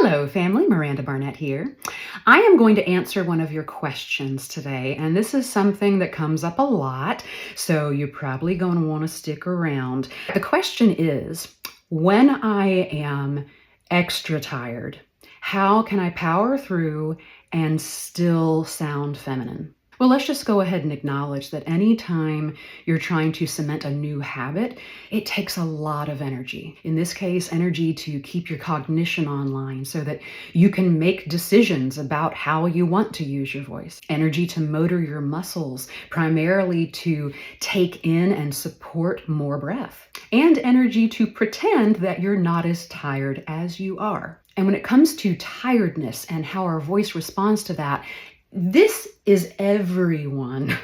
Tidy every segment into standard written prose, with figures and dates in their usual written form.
Hello, family. Miranda Barnett here. I am going to answer one of your questions today, and this is something that comes up a lot, so you're probably going to want to stick around. The question is, when I am extra tired, how can I power through and still sound feminine? Well, let's just go ahead and acknowledge that anytime you're trying to cement a new habit, it takes a lot of energy. In this case, energy to keep your cognition online so that you can make decisions about how you want to use your voice. Energy to motor your muscles, primarily to take in and support more breath. And energy to pretend that you're not as tired as you are. And when it comes to tiredness and how our voice responds to that, this is everyone,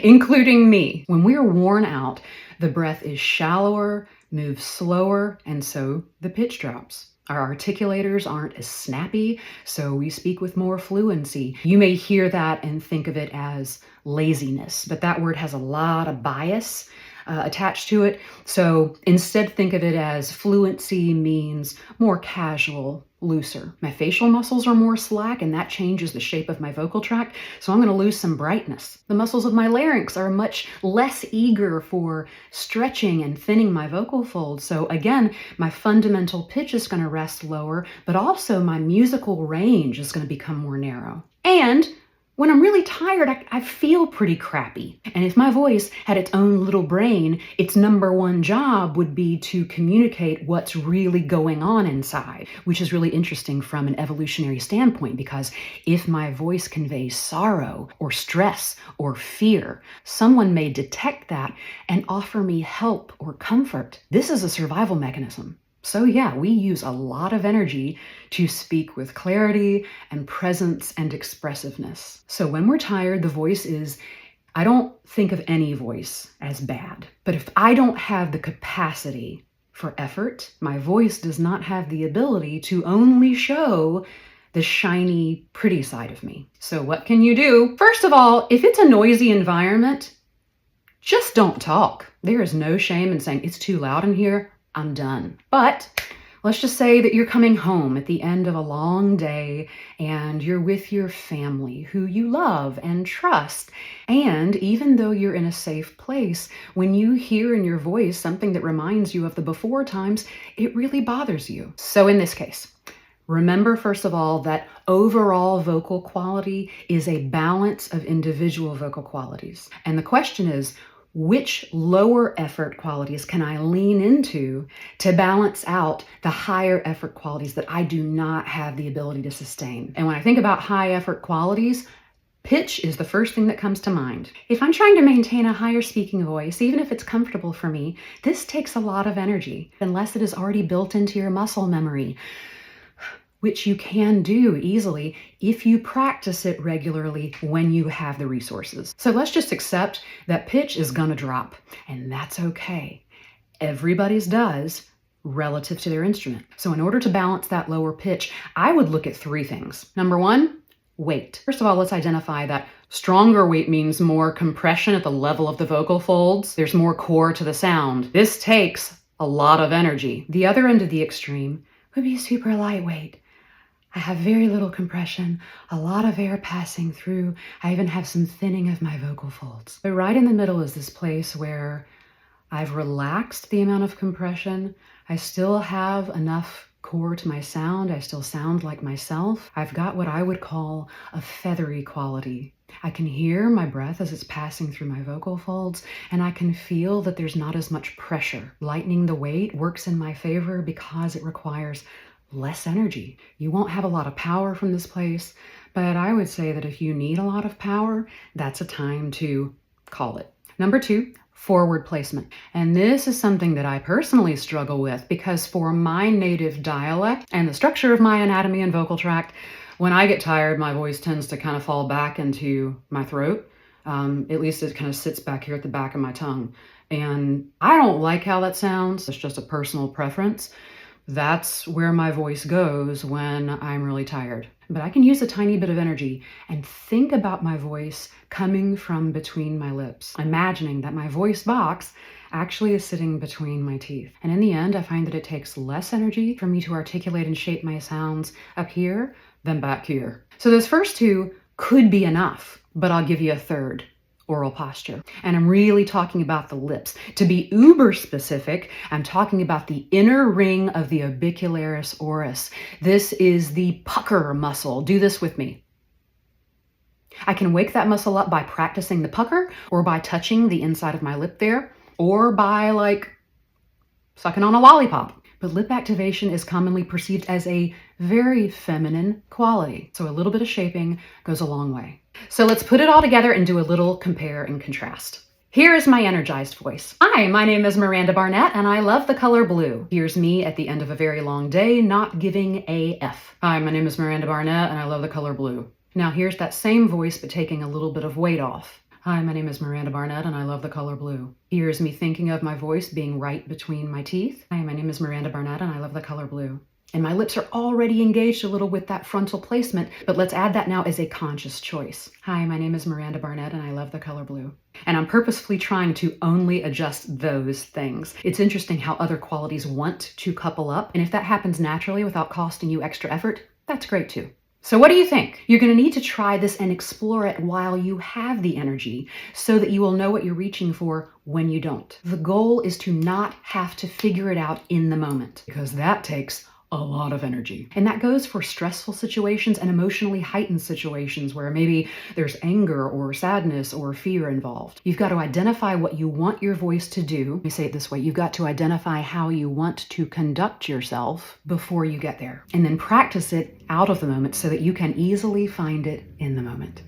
including me. When we're worn out, the breath is shallower, moves slower, and so the pitch drops. Our articulators aren't as snappy, so we speak with more fluency. You may hear that and think of it as laziness, but that word has a lot of bias attached to it. So instead, think of it as fluency means more casual, looser. My facial muscles are more slack, and that changes the shape of my vocal tract, so I'm going to lose some brightness. The muscles of my larynx are much less eager for stretching and thinning my vocal folds, so again, my fundamental pitch is going to rest lower, but also my musical range is going to become more narrow. And when I'm really tired, I feel pretty crappy. And if my voice had its own little brain, its number one job would be to communicate what's really going on inside, which is really interesting from an evolutionary standpoint, because if my voice conveys sorrow or stress or fear, someone may detect that and offer me help or comfort. This is a survival mechanism. So yeah, we use a lot of energy to speak with clarity and presence and expressiveness. So when we're tired, the voice is, I don't think of any voice as bad, but if I don't have the capacity for effort, my voice does not have the ability to only show the shiny, pretty side of me. So what can you do? First of all, if it's a noisy environment, just don't talk. There is no shame in saying it's too loud in here. I'm done. But let's just say that you're coming home at the end of a long day and you're with your family who you love and trust. And even though you're in a safe place, when you hear in your voice something that reminds you of the before times, it really bothers you. So in this case, remember, first of all, that overall vocal quality is a balance of individual vocal qualities. And the question is, which lower effort qualities can I lean into to balance out the higher effort qualities that I do not have the ability to sustain? And when I think about high effort qualities, pitch is the first thing that comes to mind. If I'm trying to maintain a higher speaking voice, even if it's comfortable for me, this takes a lot of energy, unless it is already built into your muscle memory, which you can do easily if you practice it regularly when you have the resources. So let's just accept that pitch is gonna drop, and that's okay. Everybody's does relative to their instrument. So in order to balance that lower pitch, I would look at three things. Number one, weight. First of all, let's identify that stronger weight means more compression at the level of the vocal folds. There's more core to the sound. This takes a lot of energy. The other end of the extreme would be super lightweight. I have very little compression, a lot of air passing through. I even have some thinning of my vocal folds. But right in the middle is this place where I've relaxed the amount of compression. I still have enough core to my sound. I still sound like myself. I've got what I would call a feathery quality. I can hear my breath as it's passing through my vocal folds, and I can feel that there's not as much pressure. Lightening the weight works in my favor because it requires less energy. You won't have a lot of power from this place, but I would say that if you need a lot of power, that's a time to call it. Number two, forward placement. And this is something that I personally struggle with because for my native dialect and the structure of my anatomy and vocal tract, when I get tired, my voice tends to kind of fall back into my throat. At least it kind of sits back here at the back of my tongue. And I don't like how that sounds. It's just a personal preference. That's where my voice goes when I'm really tired. But I can use a tiny bit of energy and think about my voice coming from between my lips, imagining that my voice box actually is sitting between my teeth. And in the end, I find that it takes less energy for me to articulate and shape my sounds up here than back here. So those first two could be enough, but I'll give you a third: oral posture. And I'm really talking about the lips. To be uber specific, I'm talking about the inner ring of the orbicularis oris. This is the pucker muscle. Do this with me. I can wake that muscle up by practicing the pucker, or by touching the inside of my lip there, or by like sucking on a lollipop. But lip activation is commonly perceived as a very feminine quality. So a little bit of shaping goes a long way. So let's put it all together and do a little compare and contrast. Here is my energized voice. Hi, my name is Miranda Barnett and I love the color blue. Here's me at the end of a very long day, not giving a F. Hi, my name is Miranda Barnett and I love the color blue. Now here's that same voice, but taking a little bit of weight off. Hi, my name is Miranda Barnett and I love the color blue. Here's me thinking of my voice being right between my teeth. Hi, my name is Miranda Barnett and I love the color blue. And my lips are already engaged a little with that frontal placement, but let's add that now as a conscious choice. Hi, my name is Miranda Barnett and I love the color blue. And I'm purposefully trying to only adjust those things. It's interesting how other qualities want to couple up, and if that happens naturally without costing you extra effort, that's great too. So what do you think? You're going to need to try this and explore it while you have the energy so that you will know what you're reaching for when you don't. The goal is to not have to figure it out in the moment, because that takes a lot of energy. And that goes for stressful situations and emotionally heightened situations where maybe there's anger or sadness or fear involved. You've got to identify what you want your voice to do. Let me say it this way. You've got to identify how you want to conduct yourself before you get there. And then practice it out of the moment so that you can easily find it in the moment.